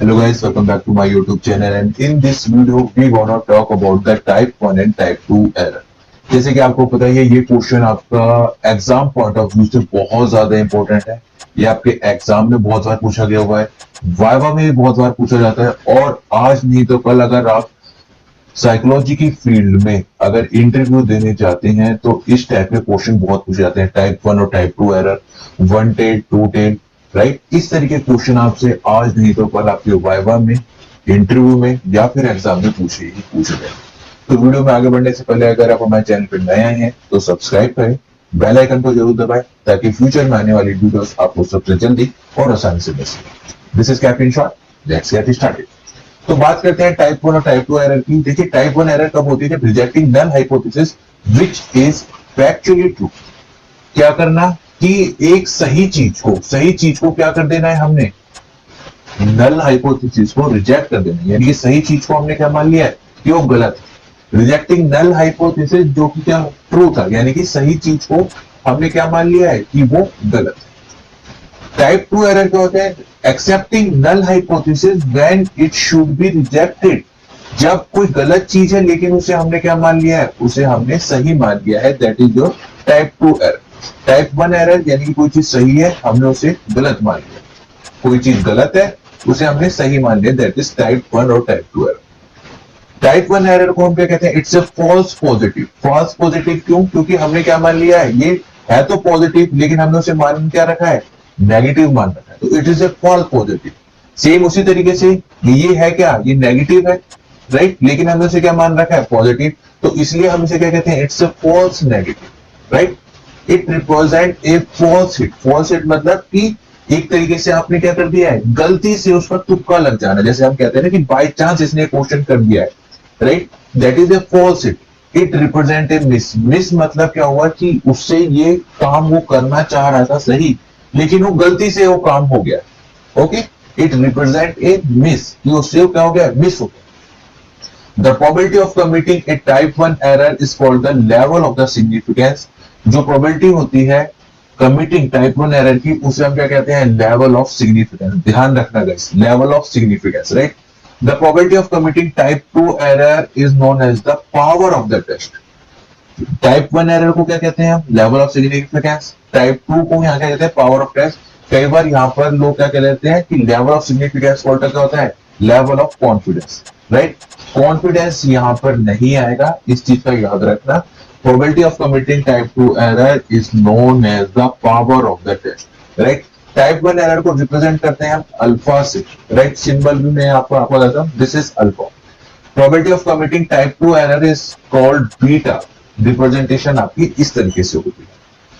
Hello guys, welcome back to my YouTube channel and in this video we gonna talk about the type 1 and type 2 error। जैसे कि आपको पता है ये question आपका exam point of view से बहुत ज्यादा इंपॉर्टेंट है। ये आपके एग्जाम में बहुत बार पूछा गया हुआ है, वाइवा में भी बहुत बार पूछा जाता है और आज नहीं तो कल अगर आप साइकोलॉजी की फील्ड में अगर इंटरव्यू देने जाते हैं तो इस टाइप के क्वेश्चन बहुत पूछे जाते हैं। टाइप 1 और type 2 error, 1 tail 2 tail, right. इस तरीके क्वेश्चन आपसे आज नहीं तो कल आपके वाइवा में, इंटरव्यू में या फिर एग्जाम में पूछे गए। तो वीडियो में आगे बढ़ने से पहले अगर आप हमारे चैनल पर नए हैं तो सब्सक्राइब करें, बेल आइकन को जरूर दबाएं ताकि फ्यूचर में आने वाली वीडियोस आपको सबसे जल्दी और आसानी से मिल सके। This is captain shot, let's get started. तो बात करते हैं टाइप 1 और टाइप 2 एरर की। देखिए टाइप 1 एरर कब होती है? जब rejecting null hypothesis which is factually true. क्या करना कि एक सही चीज को क्या कर देना है, हमने नल हाइपोथेसिस को रिजेक्ट कर देना है, यानी कि सही चीज को हमने क्या मान लिया है कि वो गलत है। रिजेक्टिंग नल हाइपोथेसिस जो कि क्या ट्रू था, यानी कि सही चीज को हमने क्या मान लिया है कि वो गलत है। टाइप 2 एरर क्या होता है? Accepting null hypothesis when it should be rejected. जब कोई गलत चीज है लेकिन उसे हमने क्या मान लिया है, उसे हमने सही मान लिया है, that is your type 2 error. Type 1 error यानी कि कोई चीज सही है हमने उसे गलत मान लिया, कोई चीज गलत है उसे हमने सही मान लिया, दैट इज टाइप 1 और टाइप 2 एरर। टाइप 1 एरर को हम क्या कहते हैं? It's a false positive. False positive क्यों? क्योंकि हमने क्या मान लिया है, ये है तो पॉजिटिव लेकिन हमने उसे मान क्या रखा है, नेगेटिव मान रखा है, तो it is a false positive. Same उसी तरीके से ये है क्या, ये नेगेटिव है, राइट, लेकिन हमने उसे क्या मान रखा है, पॉजिटिव, तो इसलिए हम इसे क्या कहते हैं, it's a false negative, right. It represent a false hit. False hit मतलब कि एक तरीके से आपने क्या कर दिया है, गलती से उस पर तुक्का लग जाना, जैसे हम कहते हैं ना कि बाय चांस इसने क्वेश्चन कर दिया है, right, that is a false hit. It represent a miss. Miss मतलब क्या हुआ कि उससे ये काम वो करना चाह रहा था सही, लेकिन वो गलती से वो काम हो गया। Okay, it represent a miss, कि उससे क्या हो गया, मिस हो गया। The probability of committing a type 1 error is called the level of the significance। जो probability होती है committing type 1 error की, उसे हम क्या कहते हैं, level of significance। ध्यान रखना guys, level of significance, right? The probability of committing type 2 error is known as the power of the test। Type 1 error को क्या कहते हैं हम, लेवल ऑफ सिग्निफिकेंस। टाइप 2 को यहाँ क्या कहते हैं, पावर ऑफ टेस्ट। कई बार यहाँ पर लोग क्या कह लेते हैं कि लेवल ऑफ सिग्निफिकेंस का उल्टा क्या होता है, level of confidence, right. Confidence यहाँ पर नहीं आएगा, इस चीज का याद रखना। Probability of committing type 2 error is known as the power of the test, right. Type 1 error को रिप्रेजेंट करते हैं हम अल्फा से, राइट, सिंबल भी मैं आपको बताता हूँ, this is alpha. Probability of committing type 2 error is called beta. Representation आपकी इस तरीके से होती है।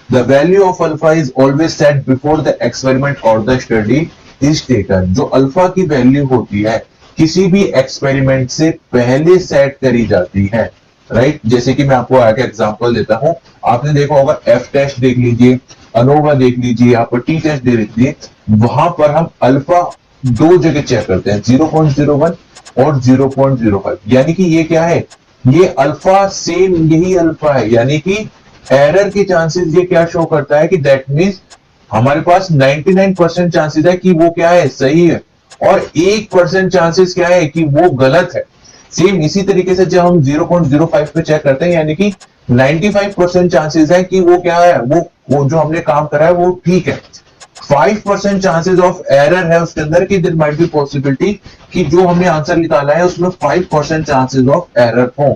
The value of alpha is always set before the experiment और द स्टडी इज टेकन। जो अल्फा की वैल्यू होती है किसी भी एक्सपेरिमेंट से पहले सेट करी जाती है, राइट। जैसे कि मैं आपको आगे एग्जांपल देता हूं, आपने देखा होगा एफ टेस्ट देख लीजिए, अनोवा देख लीजिए, आप टी टेस्ट देख लीजिए, वहां पर हम अल्फा दो जगह चेक करते हैं, 0.01 और 0.05। यानी कि ये क्या है, ये अल्फा सेम यही अल्फा है, यानी कि एरर के चांसेस ये क्या शो करता है कि दैट मींस हमारे पास 99% चांसेस है कि वो क्या है, सही है, और 1% चांसेस क्या है कि वो गलत है। सेम इसी तरीके से जब हम 0.05 पे चेक करते हैं, यानी कि 95% चांसेस है कि वो क्या है, वो जो हमने काम करा है वो ठीक है। 5% चांसेस ऑफ एरर है उसके अंदर, कि देयर माइट बी पॉसिबिलिटी कि जो हमने आंसर निकाला है उसमें 5% चांसेस ऑफ एरर हो।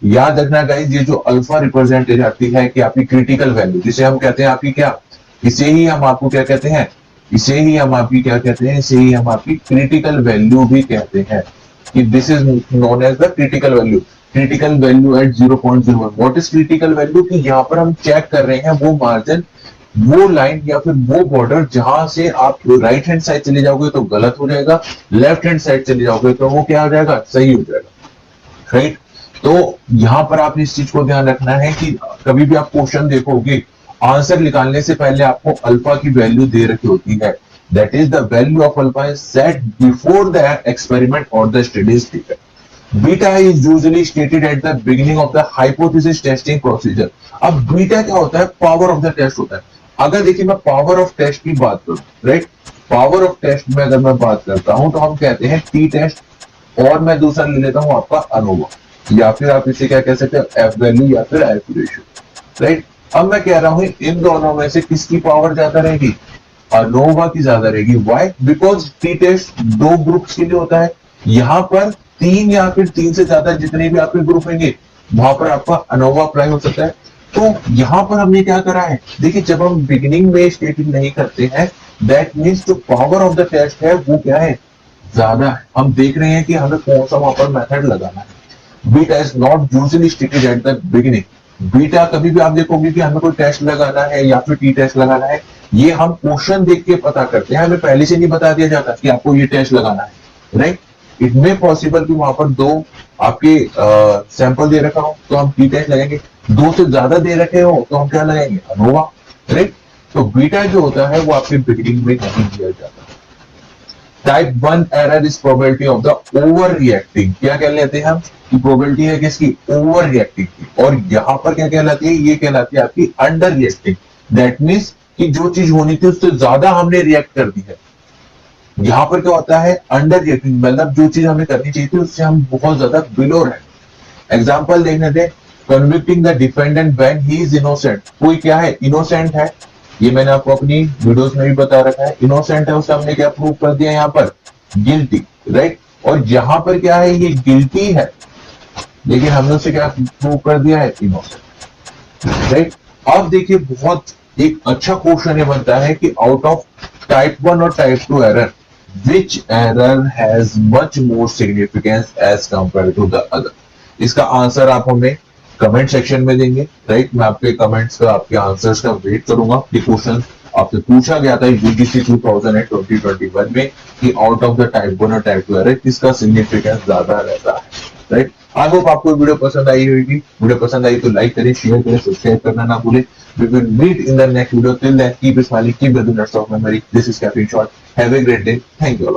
याद रखना गाइस, ये जो अल्फा रिप्रेजेंट करती है कि आपकी क्रिटिकल वैल्यू, जिसे हम कहते हैं आपकी क्या, इसे ही हम आपको क्या कहते हैं, इसे ही हम आपकी क्या कहते हैं, इसे ही हम आपकी क्रिटिकल वैल्यू भी कहते हैं, कि this is known as the critical value. Critical value at 0.01। What is critical value? कि यहाँ पर हम चेक कर रहे हैं वो मार्जिन, वो लाइन या फिर वो बॉर्डर जहां से आप राइट हैंड साइड चले जाओगे तो गलत हो जाएगा, लेफ्ट हैंड साइड चले जाओगे तो वो क्या हो जाएगा, सही हो जाएगा, राइट। तो यहां पर आप इस चीज को ध्यान रखना है कि कभी भी आप क्वेश्चन देखोगे, आंसर निकालने से पहले आपको अल्फा की वैल्यू दे रखी होती है, that is the value of alpha is set before the experiment और the study is taken. Beta is usually stated at the beginning of the hypothesis testing procedure. अब बीटा क्या होता है, पावर ऑफ द टेस्ट होता है। अगर देखिए मैं पावर ऑफ टेस्ट की बात करूं, राइट, पावर ऑफ टेस्ट में अगर मैं बात करता हूं तो हम कहते हैं टी टेस्ट और मैं दूसरा ले लेता हूं आपका अनोवा, या फिर आप इसे क्या कह सकते हैं एफ वैल्यू या फिर एफ रेशियो, राइट। अब मैं कह रहा हूं इन दोनों में से किसकी पावर ज्यादा रहेगी, अनोवा की ज्यादा रहेगी। Why? Because t test 2 groups के लिए होता है, यहां पर 3 या फिर 3 से ज्यादा जितने भी आपके ग्रुप होंगे वहां पर आपका अनोवा अप्लाई हो सकता है। तो यहां पर हमने क्या करा है, देखिए जब हम बिगिनिंग में स्टेटिंग नहीं करते हैं दैट मीन्स जो पावर ऑफ द टेस्ट है वो क्या है, ज्यादा है। हम देख रहे हैं कि हमें कौन सा वहां पर मेथड लगाना है। Beta is not usually stated at the beginning. Beta कभी भी आप देखोगे कि हमें कोई टेस्ट लगाना है या फिर टी टेस्ट लगाना है, ये हम क्वेश्चन देख के पता करते हैं, हमें पहले से नहीं बता दिया जाता कि आपको ये टेस्ट लगाना है, राइट। इट मे पॉसिबल कि वहां पर 2 आपके सैंपल दे रखा हो तो हम टी टेस्ट लगाएंगे, 2 से ज्यादा दे रखे हो तो हम क्या लगाएंगे, अनोवा, राइट। तो बीटा जो होता है वो आपके बिगिनिंग में नहीं दिया जाता। Type 1 error is probability of the over reacting. क्या कह लेते हैं हम कि प्रोबेबिलिटी है किसकी, ओवर रिएक्टिंग की। और यहां पर क्या कहलाती है, ये कहलाती है आपकी अंडर रिएक्टिंग। दैट मीन्स कि जो चीज होनी थी उससे ज्यादा हमने रिएक्ट कर दी है। यहां पर क्या होता है, अंडर रिएक्टिंग, मतलब जो चीज हमें करनी चाहिए थी उससे हम बहुत ज्यादा बिलो रहे। एग्जाम्पल देखने दे, convicting the defendant when he is innocent. कोई क्या है, इनोसेंट है, ये मैंने आपको अपनी वीडियोस में भी बता रखा है। इनोसेंट है, उसे हमने क्या प्रूव कर दिया यहाँ पर, गिल्टी, राइट। और यहां पर क्या है, ये गिल्टी है लेकिन हमने उसे क्या प्रूव कर दिया है, इनोसेंट, राइट। अब देखिए बहुत एक अच्छा क्वेश्चन ये बनता है कि आउट ऑफ टाइप 1 और type 2 error which error has much more significance as compared to the other। इसका आंसर आप हमें कमेंट सेक्शन में देंगे, राइट। मैं आपके कमेंट्स का, आपके आंसर्स का वेट करूंगा। ये क्वेश्चन आपसे पूछा गया था यूजीसी 2021 में कि आउट ऑफ द टाइप 1 और टाइप 2 एरर किसका सिग्निफिकेंस ज्यादा रहता है, राइट। आई होप आपको वीडियो पसंद आई होगी। वीडियो पसंद आई तो लाइक करें, शेयर करें, सब्सक्राइब करना ना भूलें। We will meet in the next video. Till then, keep smiling, keep the nuts of memory. This is Caffeine Shot. Have a great day. Thank you all.